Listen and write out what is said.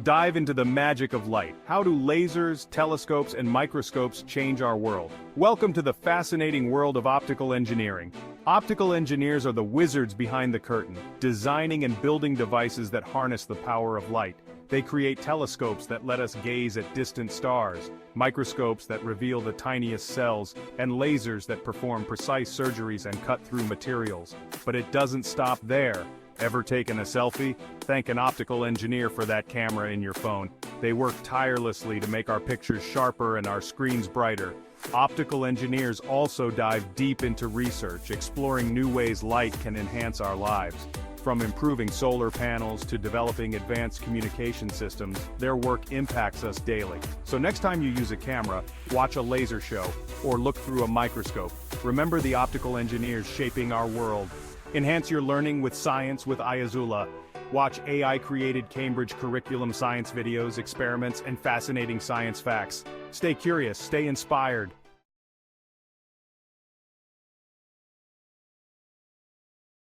Dive into the magic of light. How do lasers, telescopes, and microscopes change our world? Welcome to the fascinating world of optical engineering. Optical engineers are the wizards behind the curtain, designing and building devices that harness the power of light. They create telescopes that let us gaze at distant stars, microscopes that reveal the tiniest cells, and lasers that perform precise surgeries and cut through materials. But it doesn't stop there. Ever taken a selfie? Thank an optical engineer for that camera in your phone. They work tirelessly to make our pictures sharper and our screens brighter. Optical engineers also dive deep into research, exploring new ways light can enhance our lives. From improving solar panels to developing advanced communication systems, their work impacts us daily. So next time you use a camera, watch a laser show, or look through a microscope, remember the optical engineers shaping our world. Enhance your learning with science with Ayazullah. Watch AI-created Cambridge curriculum science videos, experiments, and fascinating science facts. Stay curious, stay inspired.